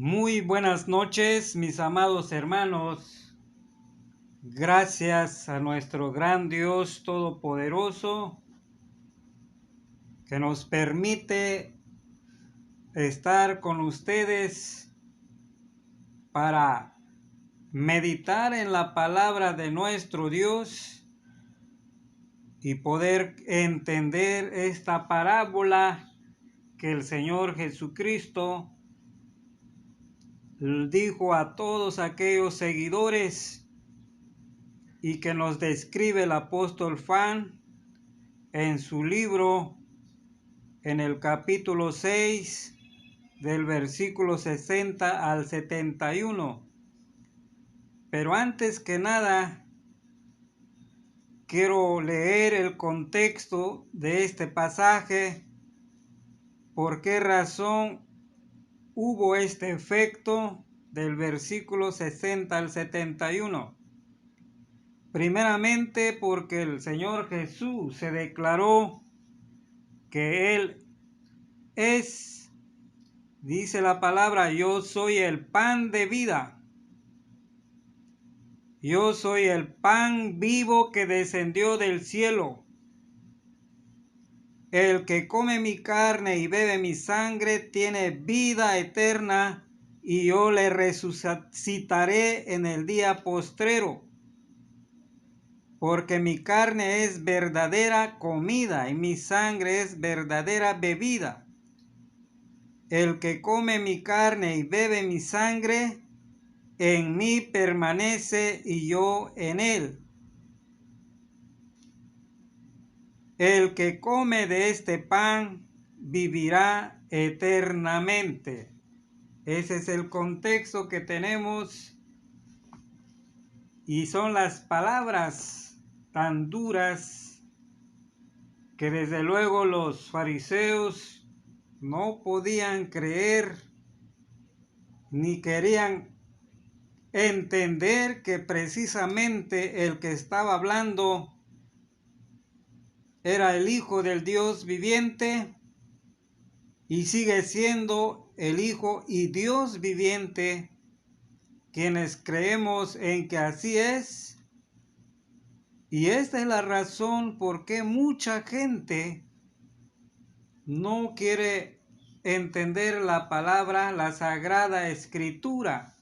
Muy buenas noches, mis amados hermanos. Gracias a nuestro gran Dios Todopoderoso que nos permite estar con ustedes para meditar en la palabra de nuestro Dios y poder entender esta parábola que el Señor Jesucristo dijo a todos aquellos seguidores y que nos describe el apóstol Juan en su libro, en el capítulo 6, del versículo 60 al 71. Pero antes que nada, quiero leer el contexto de este pasaje, por qué razón hubo este efecto del versículo 60 al 71. Primeramente porque el Señor Jesús se declaró que Él es, dice la palabra, yo soy el pan de vida. Yo soy el pan vivo que descendió del cielo. El que come mi carne y bebe mi sangre tiene vida eterna, y yo le resucitaré en el día postrero. Porque mi carne es verdadera comida y mi sangre es verdadera bebida. El que come mi carne y bebe mi sangre, en mí permanece y yo en él. El que come de este pan vivirá eternamente. Ese es el contexto que tenemos, y son las palabras tan duras que desde luego los fariseos no podían creer ni querían entender que precisamente el que estaba hablando era el Hijo del Dios viviente y sigue siendo el Hijo y Dios viviente, quienes creemos en que así es. Y esta es la razón por qué mucha gente no quiere entender la palabra, la Sagrada Escritura,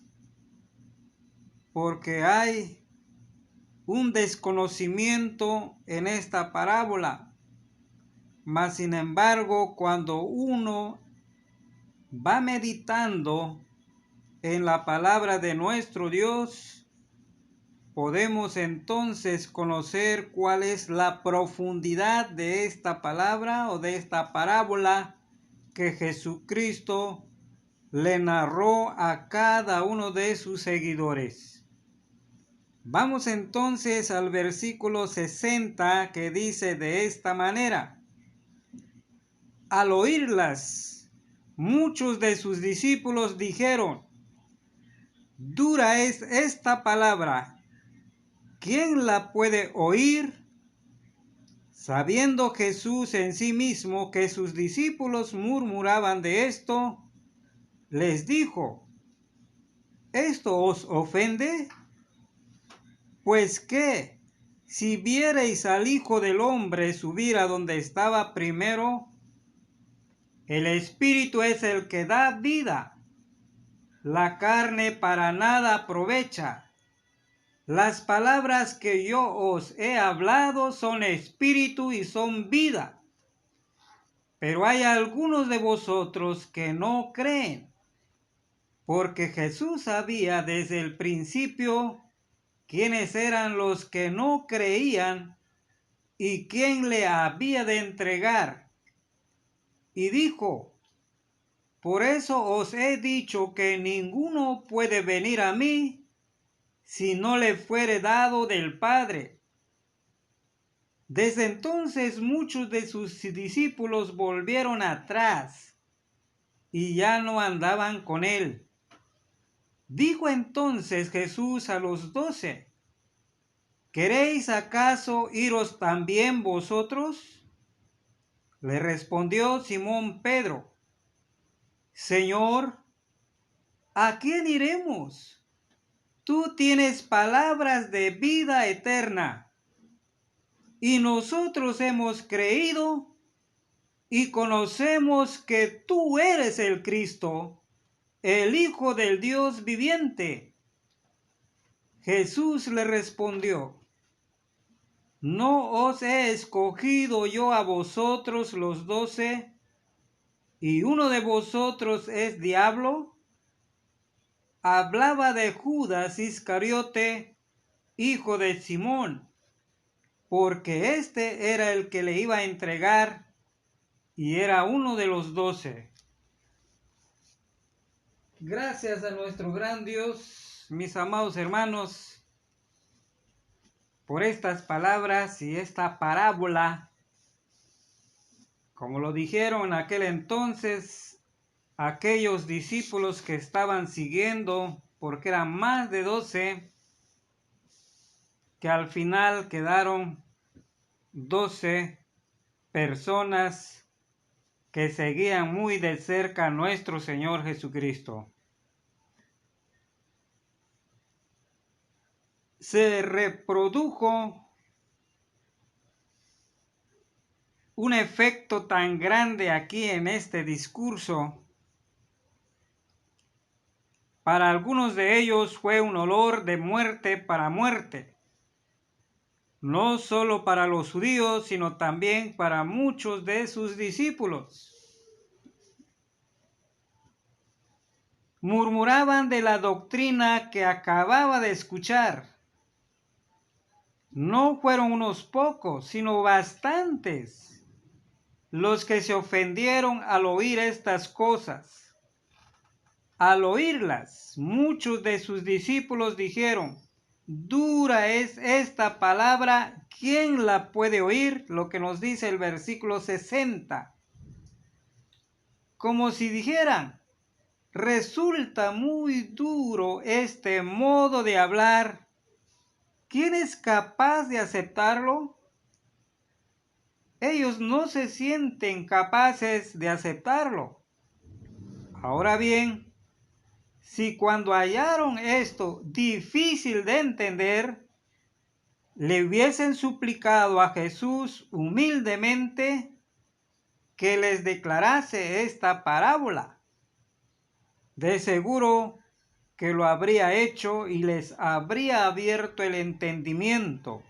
porque hay un desconocimiento en esta parábola. Mas sin embargo, cuando uno va meditando en la palabra de nuestro Dios, podemos entonces conocer cuál es la profundidad de esta palabra o de esta parábola que Jesucristo le narró a cada uno de sus seguidores. Vamos entonces al versículo 60, que dice de esta manera: al oírlas, muchos de sus discípulos dijeron: dura es esta palabra, ¿quién la puede oír? Sabiendo Jesús en sí mismo que sus discípulos murmuraban de esto, les dijo: ¿esto os ofende? Pues qué, si viereis al Hijo del Hombre subir a donde estaba primero. El Espíritu es el que da vida, la carne para nada aprovecha. Las palabras que yo os he hablado son espíritu y son vida. Pero hay algunos de vosotros que no creen, porque Jesús sabía desde el principio quiénes eran los que no creían y quién le había de entregar. Y dijo: por eso os he dicho que ninguno puede venir a mí si no le fuere dado del Padre. Desde entonces muchos de sus discípulos volvieron atrás y ya no andaban con él. Dijo entonces Jesús a los 12: ¿queréis acaso iros también vosotros? Le respondió Simón Pedro: Señor, ¿a quién iremos? Tú tienes palabras de vida eterna, y nosotros hemos creído y conocemos que tú eres el Cristo, el Hijo del Dios viviente. Jesús le respondió: ¿no os he escogido yo a vosotros los 12, y uno de vosotros es diablo? Hablaba de Judas Iscariote, hijo de Simón, porque éste era el que le iba a entregar y era uno de los 12. Gracias a nuestro gran Dios, mis amados hermanos, por estas palabras y esta parábola. Como lo dijeron en aquel entonces aquellos discípulos que estaban siguiendo, porque eran más de 12, que al final quedaron 12 personas que seguían muy de cerca a nuestro Señor Jesucristo. Se reprodujo un efecto tan grande aquí en este discurso. Para algunos de ellos fue un olor de muerte para muerte, no solo para los judíos, sino también para muchos de sus discípulos. Murmuraban de la doctrina que acababa de escuchar. No fueron unos pocos, sino bastantes los que se ofendieron al oír estas cosas. Al oírlas, muchos de sus discípulos dijeron: dura es esta palabra, ¿quién la puede oír? Lo que nos dice el versículo 60. Como si dijeran: resulta muy duro este modo de hablar, ¿quién es capaz de aceptarlo? Ellos no se sienten capaces de aceptarlo. Ahora bien, si cuando hallaron esto difícil de entender, le hubiesen suplicado a Jesús humildemente que les declarase esta parábola, de seguro que lo habría hecho y les habría abierto el entendimiento.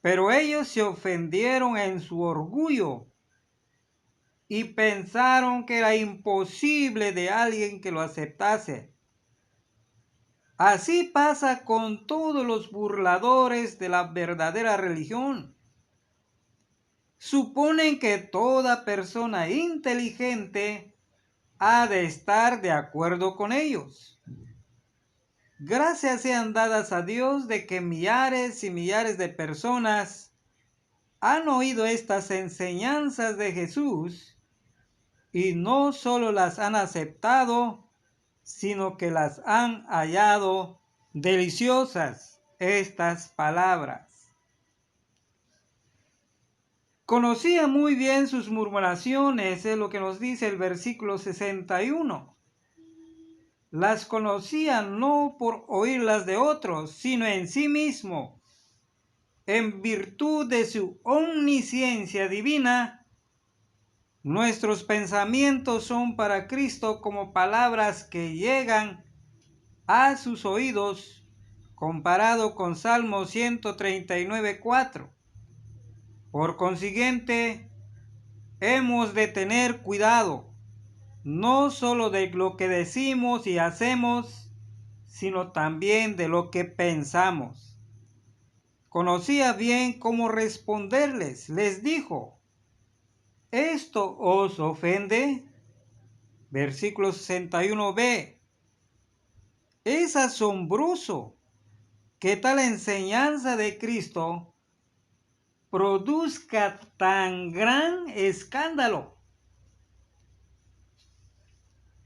Pero ellos se ofendieron en su orgullo y pensaron que era imposible de alguien que lo aceptase. Así pasa con todos los burladores de la verdadera religión. Suponen que toda persona inteligente ha de estar de acuerdo con ellos. Gracias sean dadas a Dios de que millares y millares de personas han oído estas enseñanzas de Jesús y no solo las han aceptado, sino que las han hallado deliciosas estas palabras. Conocía muy bien sus murmuraciones, es lo que nos dice el versículo 61. Las conocía no por oírlas de otros, sino en sí mismo. En virtud de su omnisciencia divina, nuestros pensamientos son para Cristo como palabras que llegan a sus oídos, comparado con Salmo 139:4. Por consiguiente, hemos de tener cuidado, no solo de lo que decimos y hacemos, sino también de lo que pensamos. Conocía bien cómo responderles. Les dijo: ¿esto os ofende? Versículo 61b. Es asombroso que tal enseñanza de Cristo produzca tan gran escándalo.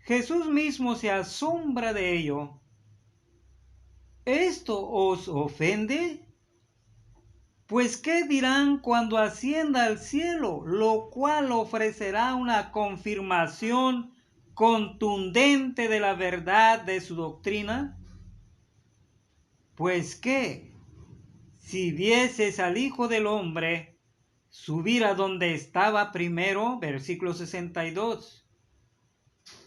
Jesús mismo se asombra de ello. ¿Esto os ofende? Pues ¿qué dirán cuando ascienda al cielo? Lo cual ofrecerá una confirmación contundente de la verdad de su doctrina? Pues que, si vieses al Hijo del Hombre subir a donde estaba primero, versículo 62,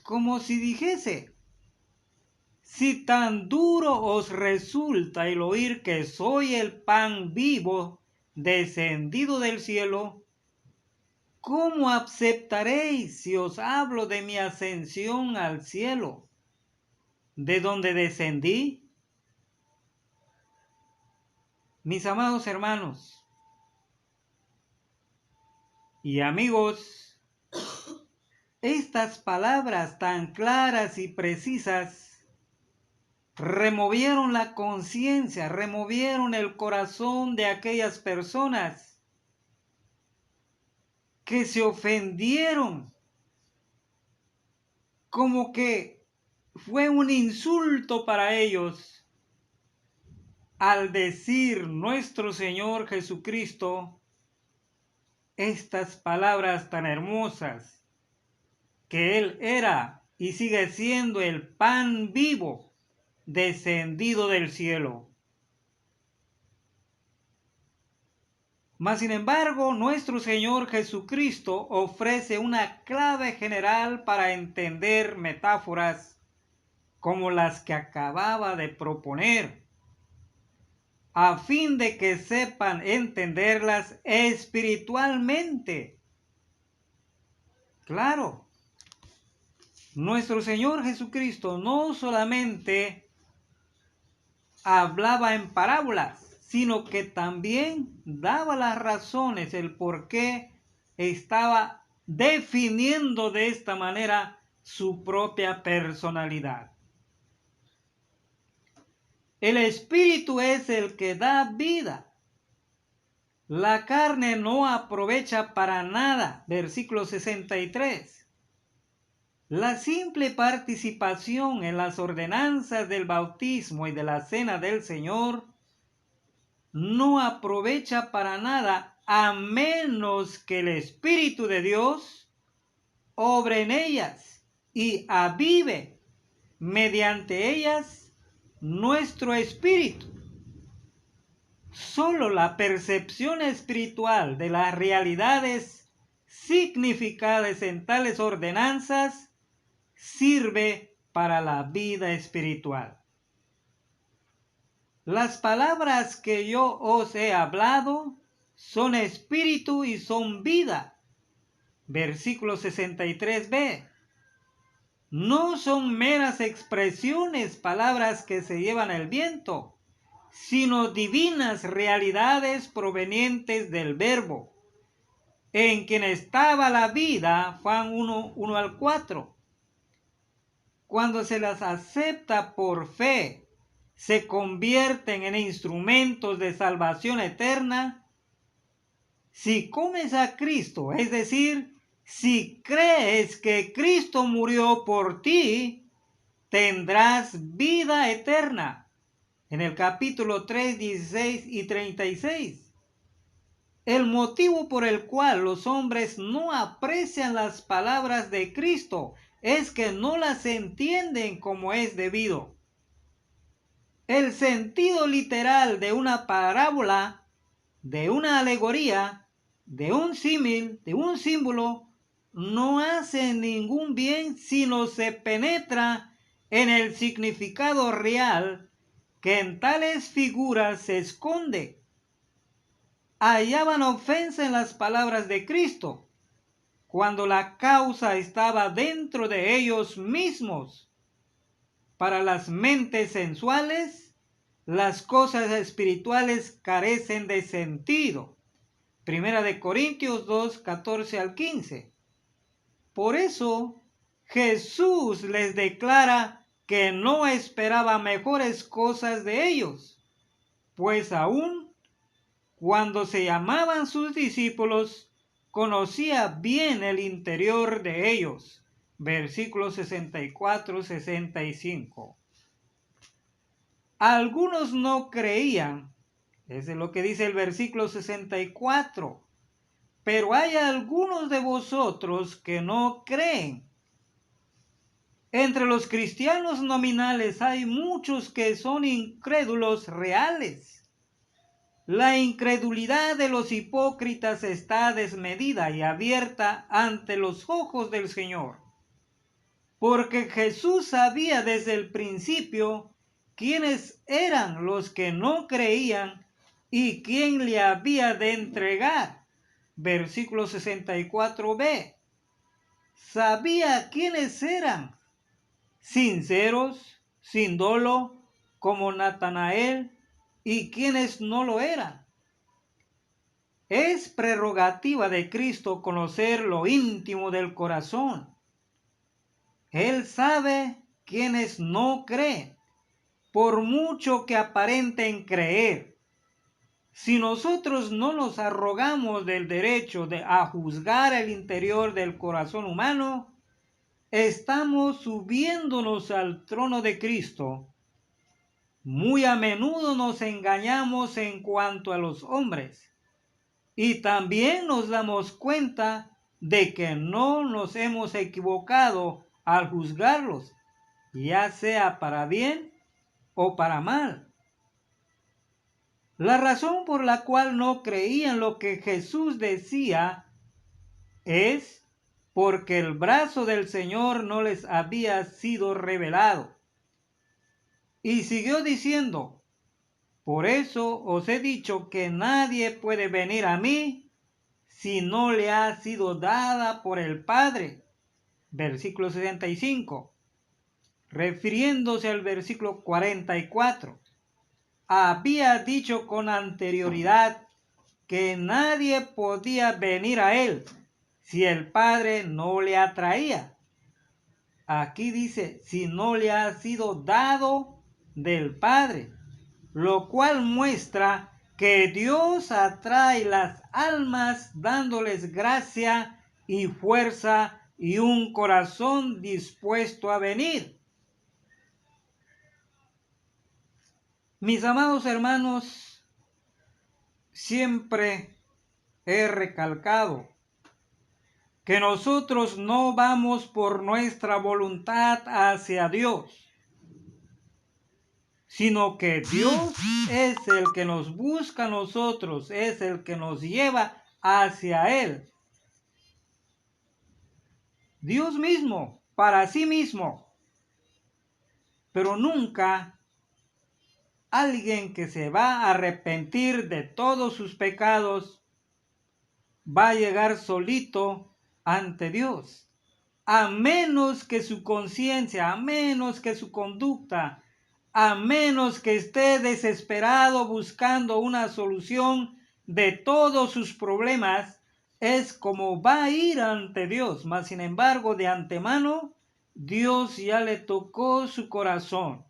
como si dijese, si tan duro os resulta el oír que soy el pan vivo descendido del cielo, ¿cómo aceptaréis si os hablo de mi ascensión al cielo, de donde descendí? Mis amados hermanos y amigos, estas palabras tan claras y precisas removieron la conciencia, removieron el corazón de aquellas personas que se ofendieron, como que fue un insulto para ellos al decir nuestro Señor Jesucristo estas palabras tan hermosas, que Él era y sigue siendo el pan vivo descendido del cielo. Mas sin embargo, nuestro Señor Jesucristo ofrece una clave general para entender metáforas como las que acababa de proponer, a fin de que sepan entenderlas espiritualmente. Claro, nuestro Señor Jesucristo no solamente hablaba en parábolas, sino que también daba las razones, el por qué estaba definiendo de esta manera su propia personalidad. El Espíritu es el que da vida. La carne no aprovecha para nada. Versículo 63. La simple participación en las ordenanzas del bautismo y de la cena del Señor no aprovecha para nada a menos que el Espíritu de Dios obre en ellas y avive mediante ellas nuestro espíritu. Solo la percepción espiritual de las realidades significadas en tales ordenanzas sirve para la vida espiritual. Las palabras que yo os he hablado son espíritu y son vida. Versículo 63b. No son meras expresiones, palabras que se llevan el viento, sino divinas realidades provenientes del Verbo, en quien estaba la vida, Juan 1 al 4. Cuando se las acepta por fe, se convierten en instrumentos de salvación eterna. Si comes a Cristo, es decir, si crees que Cristo murió por ti, tendrás vida eterna. En el capítulo 3, 16 y 36. El motivo por el cual los hombres no aprecian las palabras de Cristo es que no las entienden como es debido. El sentido literal de una parábola, de una alegoría, de un símil, de un símbolo, no hace ningún bien si no se penetra en el significado real que en tales figuras se esconde. Hallaban ofensa en las palabras de Cristo, cuando la causa estaba dentro de ellos mismos. Para las mentes sensuales, las cosas espirituales carecen de sentido. Primera de Corintios 2, 14 al 15. Por eso, Jesús les declara que no esperaba mejores cosas de ellos, pues aún cuando se llamaban sus discípulos, conocía bien el interior de ellos. Versículos 64-65. Algunos no creían, es lo que dice el versículo 64, pero hay algunos de vosotros que no creen. Entre los cristianos nominales hay muchos que son incrédulos reales. La incredulidad de los hipócritas está desmedida y abierta ante los ojos del Señor. Porque Jesús sabía desde el principio quiénes eran los que no creían y quién le había de entregar. Versículo 64b. Sabía quiénes eran, sinceros, sin dolo, como Natanael, y quienes no lo eran. Es prerrogativa de Cristo conocer lo íntimo del corazón. Él sabe quienes no creen, por mucho que aparenten creer. Si nosotros no nos arrogamos del derecho a juzgar el interior del corazón humano, estamos subiéndonos al trono de Cristo. Muy a menudo nos engañamos en cuanto a los hombres y también nos damos cuenta de que no nos hemos equivocado al juzgarlos, ya sea para bien o para mal. La razón por la cual no creían lo que Jesús decía es porque el brazo del Señor no les había sido revelado. Y siguió diciendo: por eso os he dicho que nadie puede venir a mí si no le ha sido dada por el Padre. Versículo 65. Refiriéndose al versículo 44. Había dicho con anterioridad que nadie podía venir a él si el Padre no le atraía. Aquí dice, si no le ha sido dado del Padre, lo cual muestra que Dios atrae las almas dándoles gracia y fuerza y un corazón dispuesto a venir. Mis amados hermanos, siempre he recalcado que nosotros no vamos por nuestra voluntad hacia Dios, sino que Dios es el que nos busca a nosotros, es el que nos lleva hacia Él. Dios mismo, para sí mismo, pero nunca alguien que se va a arrepentir de todos sus pecados va a llegar solito ante Dios, a menos que su conciencia, a menos que su conducta, a menos que esté desesperado buscando una solución de todos sus problemas, es como va a ir ante Dios. Mas sin embargo, de antemano, Dios ya le tocó su corazón,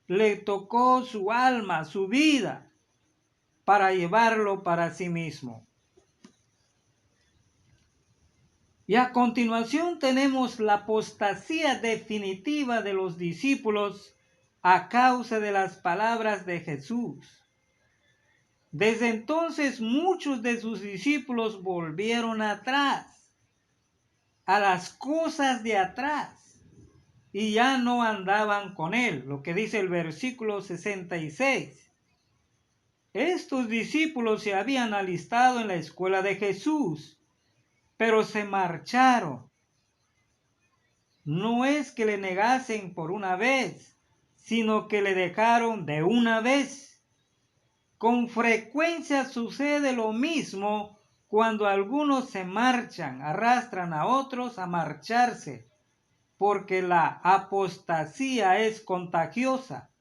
le tocó su alma, su vida, para llevarlo para sí mismo. Y a continuación tenemos la apostasía definitiva de los discípulos a causa de las palabras de Jesús. Desde entonces muchos de sus discípulos volvieron atrás, a las cosas de atrás, y ya no andaban con él, lo que dice el versículo 66. Estos discípulos se habían alistado en la escuela de Jesús, pero se marcharon. No es que le negasen por una vez, sino que le dejaron de una vez. Con frecuencia sucede lo mismo cuando algunos se marchan, arrastran a otros a marcharse, porque la apostasía es contagiosa.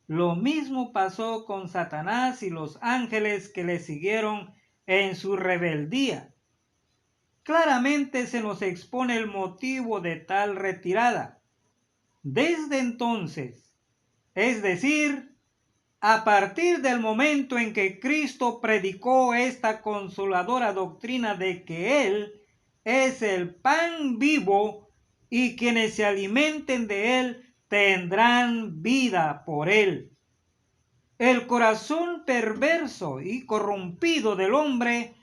Lo mismo pasó con Satanás y los ángeles que le siguieron en su rebeldía. Claramente se nos expone el motivo de tal retirada. Desde entonces, es decir, a partir del momento en que Cristo predicó esta consoladora doctrina de que Él es el pan vivo y quienes se alimenten de Él tendrán vida por Él. El corazón perverso y corrompido del hombre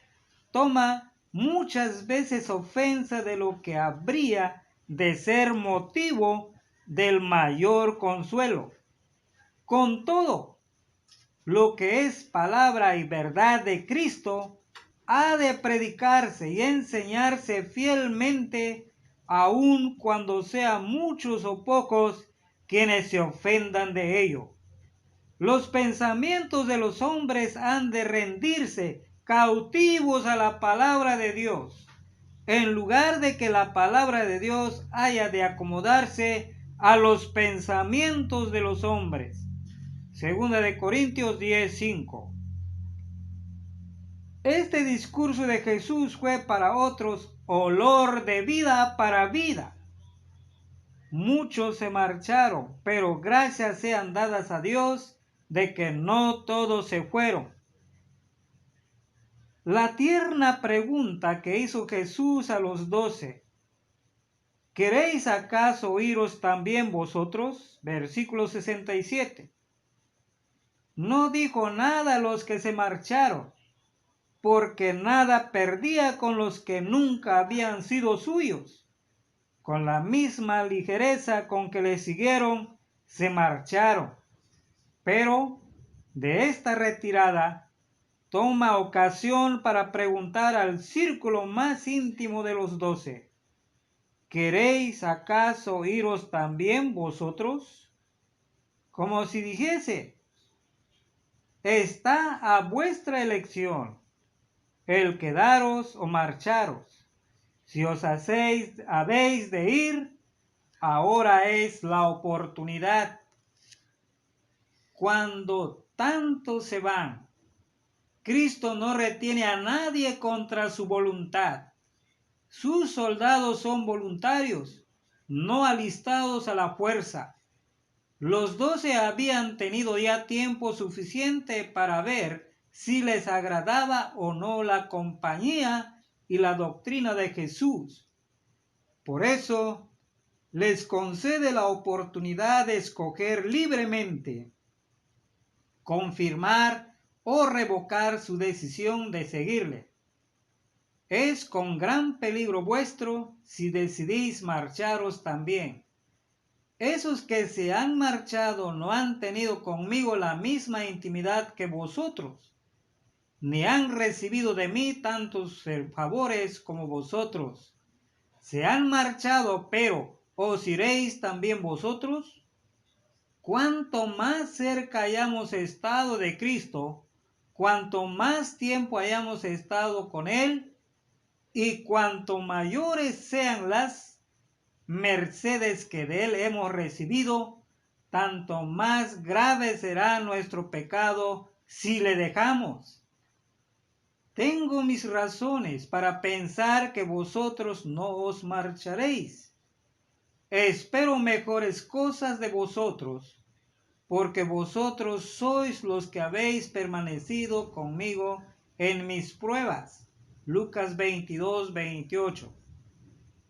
toma muchas veces ofensa de lo que habría de ser motivo del mayor consuelo. Con todo, lo que es palabra y verdad de Cristo ha de predicarse y enseñarse fielmente, aun cuando sean muchos o pocos quienes se ofendan de ello. Los pensamientos de los hombres han de rendirse cautivos a la palabra de Dios, en lugar de que la palabra de Dios haya de acomodarse a los pensamientos de los hombres. Segunda de Corintios 10:5. Este discurso de Jesús fue para otros olor de vida para vida. Muchos se marcharon, pero gracias sean dadas a Dios de que no todos se fueron. La tierna pregunta que hizo Jesús a los 12, ¿queréis acaso iros también vosotros? Versículo 67. No dijo nada a los que se marcharon, porque nada perdía con los que nunca habían sido suyos. Con la misma ligereza con que le siguieron, se marcharon. Pero de esta retirada toma ocasión para preguntar al círculo más íntimo de los 12, ¿queréis acaso iros también vosotros? Como si dijese, está a vuestra elección el quedaros o marcharos. Si os habéis de ir, ahora es la oportunidad. Cuando tantos se van, Cristo no retiene a nadie contra su voluntad. Sus soldados son voluntarios, no alistados a la fuerza. Los 12 habían tenido ya tiempo suficiente para ver si les agradaba o no la compañía y la doctrina de Jesús. Por eso les concede la oportunidad de escoger libremente, confirmar o revocar su decisión de seguirle. Es con gran peligro vuestro si decidís marcharos también. Esos que se han marchado no han tenido conmigo la misma intimidad que vosotros, ni han recibido de mí tantos favores como vosotros. Se han marchado, pero ¿os iréis también vosotros? Cuanto más cerca hayamos estado de Cristo, cuanto más tiempo hayamos estado con Él, y cuanto mayores sean las mercedes que de Él hemos recibido, tanto más grave será nuestro pecado si le dejamos. Tengo mis razones para pensar que vosotros no os marcharéis. Espero mejores cosas de vosotros, porque vosotros sois los que habéis permanecido conmigo en mis pruebas. Lucas 22:28.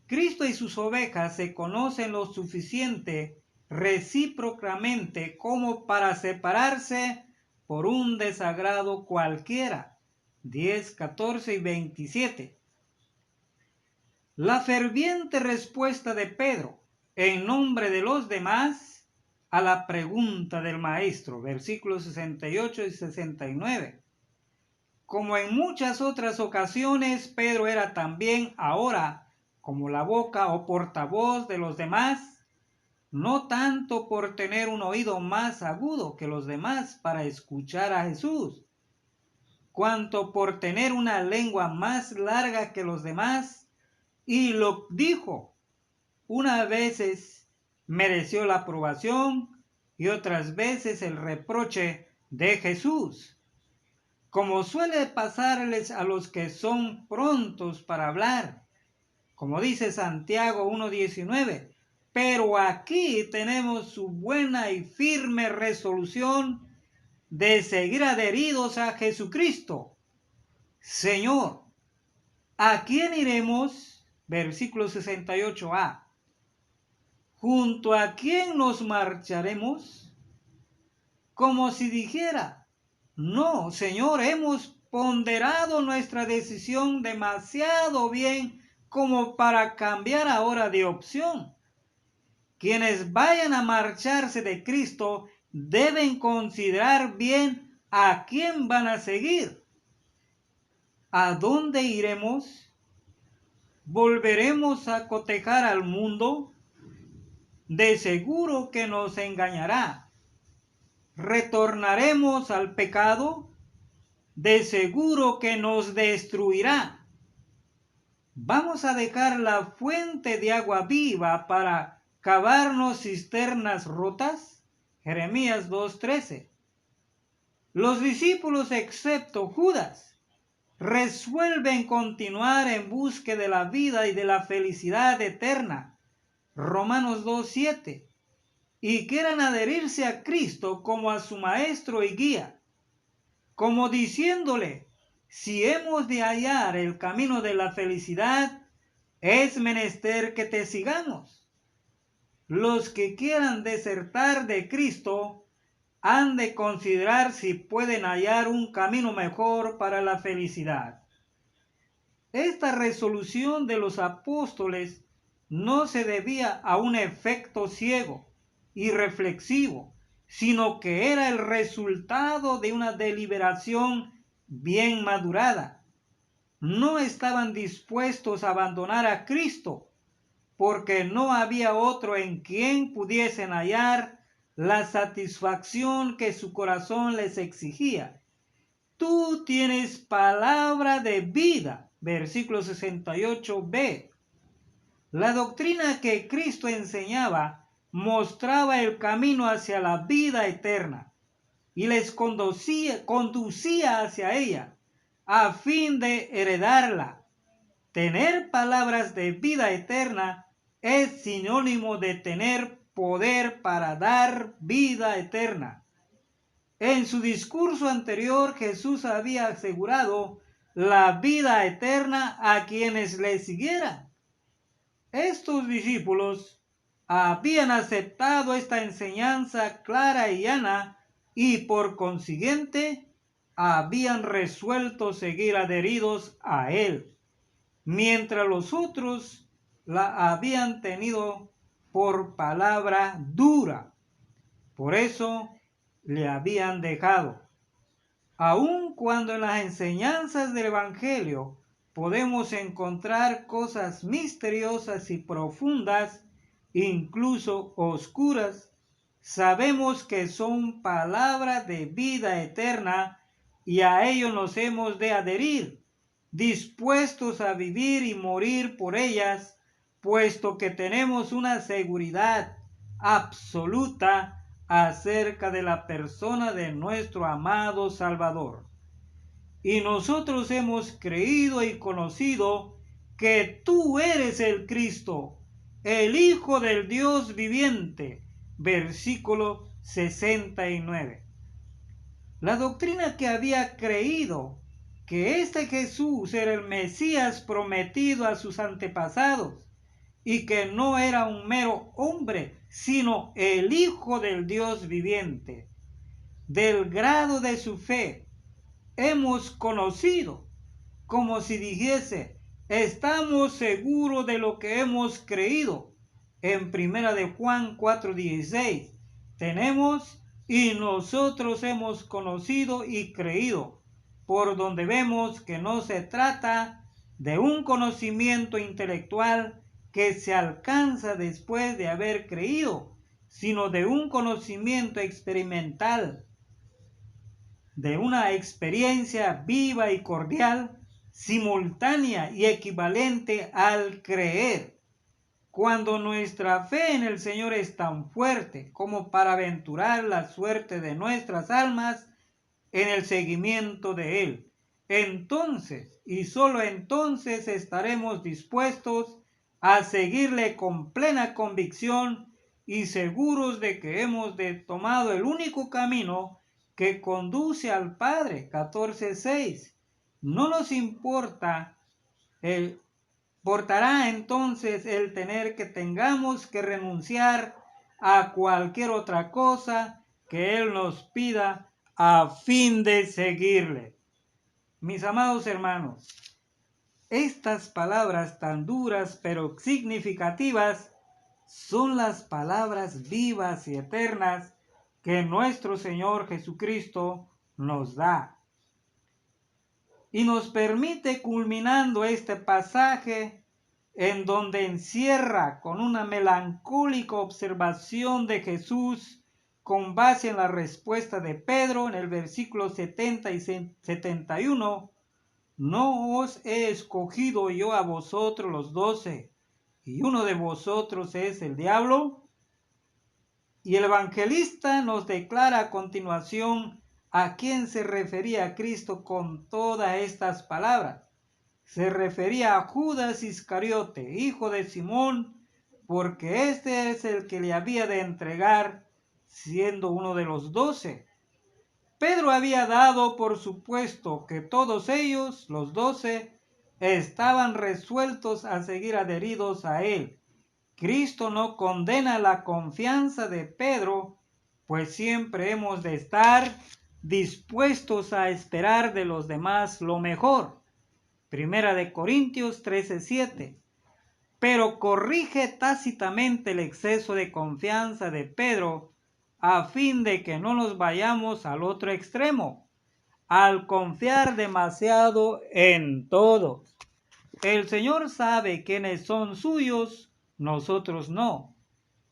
Cristo y sus ovejas se conocen lo suficiente recíprocamente como para separarse por un desagrado cualquiera. 10, 14 y 27. La ferviente respuesta de Pedro en nombre de los demás a la pregunta del maestro, versículos 68 y 69. Como en muchas otras ocasiones, Pedro era también ahora como la boca o portavoz de los demás, no tanto por tener un oído más agudo que los demás para escuchar a Jesús, cuanto por tener una lengua más larga que los demás, y lo dijo. Unas veces mereció la aprobación y otras veces el reproche de Jesús, como suele pasarles a los que son prontos para hablar. Como dice Santiago 1:19, pero aquí tenemos su buena y firme resolución de seguir adheridos a Jesucristo. Señor, ¿a quién iremos? Versículo 68a. ¿Junto a quién nos marcharemos? Como si dijera, no, Señor, hemos ponderado nuestra decisión demasiado bien como para cambiar ahora de opción. quienes vayan a marcharse de Cristo deben considerar bien a quién van a seguir. ¿A dónde iremos? ¿Volveremos a cotejar al mundo? De seguro que nos engañará. ¿Retornaremos al pecado? De seguro que nos destruirá. ¿Vamos a dejar la fuente de agua viva para cavarnos cisternas rotas? Jeremías 2:13. Los discípulos, excepto Judas, resuelven continuar en busca de la vida y de la felicidad eterna. Romanos 2:7. Y quieran adherirse a Cristo como a su maestro y guía, como diciéndole: si hemos de hallar el camino de la felicidad, es menester que te sigamos. Los que quieran desertar de Cristo han de considerar si pueden hallar un camino mejor para la felicidad. Esta resolución de los apóstoles no se debía a un efecto ciego y reflexivo, sino que era el resultado de una deliberación bien madurada. No estaban dispuestos a abandonar a Cristo, porque no había otro en quien pudiesen hallar la satisfacción que su corazón les exigía. Tú tienes palabra de vida, versículo 68b. La doctrina que Cristo enseñaba mostraba el camino hacia la vida eterna y les conducía hacia ella a fin de heredarla. Tener palabras de vida eterna es sinónimo de tener poder para dar vida eterna. En su discurso anterior, Jesús había asegurado la vida eterna a quienes le siguieran. Estos discípulos habían aceptado esta enseñanza clara y llana y por consiguiente habían resuelto seguir adheridos a él, mientras los otros la habían tenido por palabra dura. Por eso le habían dejado. Aun cuando en las enseñanzas del Evangelio podemos encontrar cosas misteriosas y profundas, incluso oscuras, sabemos que son palabras de vida eterna y a ello nos hemos de adherir, dispuestos a vivir y morir por ellas, puesto que tenemos una seguridad absoluta acerca de la persona de nuestro amado Salvador. Y nosotros hemos creído y conocido que tú eres el Cristo, el Hijo del Dios viviente. Versículo 69. La doctrina que había creído que este Jesús era el Mesías prometido a sus antepasados y que no era un mero hombre, sino el Hijo del Dios viviente. Del grado de su fe hemos conocido, como si dijese, estamos seguros de lo que hemos creído. En 1 de Juan 4:16, tenemos y nosotros hemos conocido y creído, por donde vemos que no se trata de un conocimiento intelectual que se alcanza después de haber creído, sino de un conocimiento experimental, de una experiencia viva y cordial, simultánea y equivalente al creer. Cuando nuestra fe en el Señor es tan fuerte como para aventurar la suerte de nuestras almas en el seguimiento de Él, entonces y solo entonces estaremos dispuestos a seguirle con plena convicción y seguros de que hemos tomado el único camino que conduce al Padre. 14:6. No nos importará entonces el tengamos que renunciar a cualquier otra cosa que Él nos pida a fin de seguirle. Mis amados hermanos, estas palabras tan duras pero significativas son las palabras vivas y eternas que nuestro Señor Jesucristo nos da. Y nos permite, culminando este pasaje, en donde encierra con una melancólica observación de Jesús con base en la respuesta de Pedro en el versículo 70 y 71, no os he escogido yo a vosotros los 12, y uno de vosotros es el diablo. Y el evangelista nos declara a continuación a quién se refería Cristo con todas estas palabras. Se refería a Judas Iscariote, hijo de Simón, porque este es el que le había de entregar, siendo uno de los 12. Pedro había dado por supuesto que todos ellos, los 12, estaban resueltos a seguir adheridos a él. Cristo no condena la confianza de Pedro, pues siempre hemos de estar dispuestos a esperar de los demás lo mejor. Primera de Corintios 13:7. Pero corrige tácitamente el exceso de confianza de Pedro a fin de que no nos vayamos al otro extremo, al confiar demasiado en todo. El Señor sabe quiénes son suyos, nosotros no.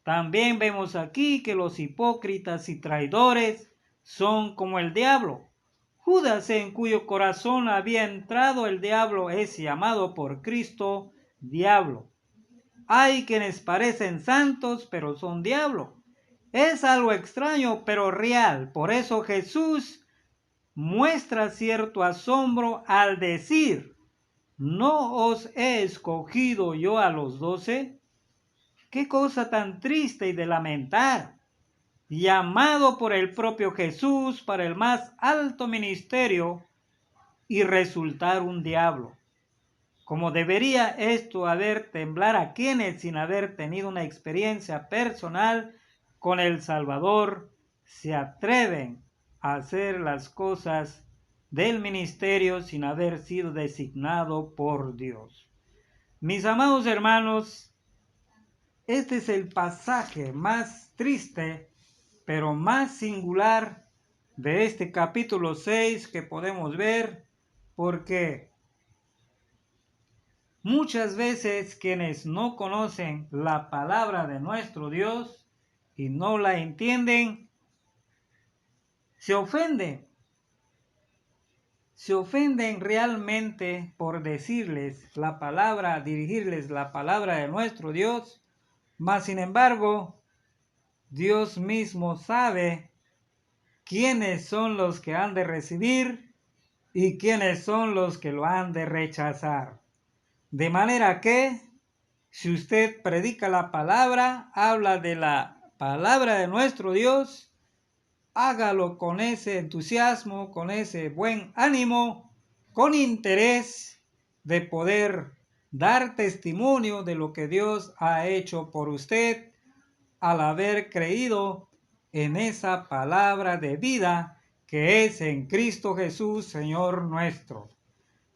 También vemos aquí que los hipócritas y traidores son como el diablo. Judas, en cuyo corazón había entrado el diablo, es llamado por Cristo diablo. Hay quienes parecen santos, pero son diablo. Es algo extraño, pero real. Por eso Jesús muestra cierto asombro al decir: ¿no os he escogido yo a los 12? ¡Qué cosa tan triste y de lamentar! Llamado por el propio Jesús para el más alto ministerio y resultar un diablo. Como debería esto haber temblar a quienes, sin haber tenido una experiencia personal con el Salvador, se atreven a hacer las cosas del ministerio sin haber sido designado por Dios. Mis amados hermanos, este es el pasaje más triste, pero más singular de este capítulo 6 que podemos ver, porque muchas veces quienes no conocen la palabra de nuestro Dios y no la entienden, se ofenden realmente por decirles la palabra, dirigirles la palabra de nuestro Dios, mas sin embargo, Dios mismo sabe quiénes son los que han de recibir y quiénes son los que lo han de rechazar. De manera que, si usted predica la palabra, habla de la palabra de nuestro Dios, hágalo con ese entusiasmo, con ese buen ánimo, con interés de poder dar testimonio de lo que Dios ha hecho por usted al haber creído en esa palabra de vida que es en Cristo Jesús, Señor nuestro.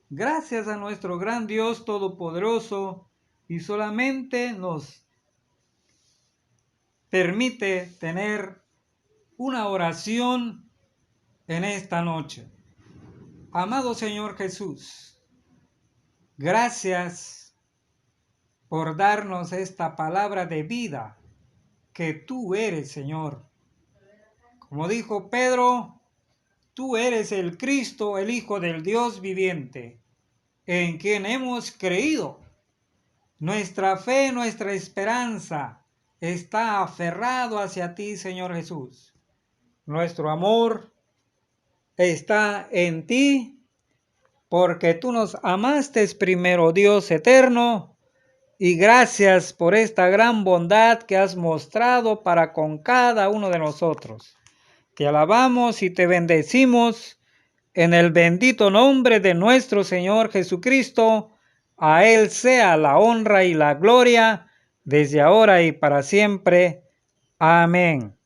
Gracias a nuestro gran Dios Todopoderoso, y solamente nos permite tener una oración en esta noche. Amado Señor Jesús, gracias por darnos esta palabra de vida que tú eres, Señor. Como dijo Pedro, tú eres el Cristo, el Hijo del Dios viviente, en quien hemos creído. Nuestra fe, nuestra esperanza está aferrado hacia ti, Señor Jesús. Nuestro amor está en ti, porque tú nos amaste primero, Dios eterno, y gracias por esta gran bondad que has mostrado para con cada uno de nosotros. Te alabamos y te bendecimos en el bendito nombre de nuestro Señor Jesucristo. A Él sea la honra y la gloria desde ahora y para siempre. Amén.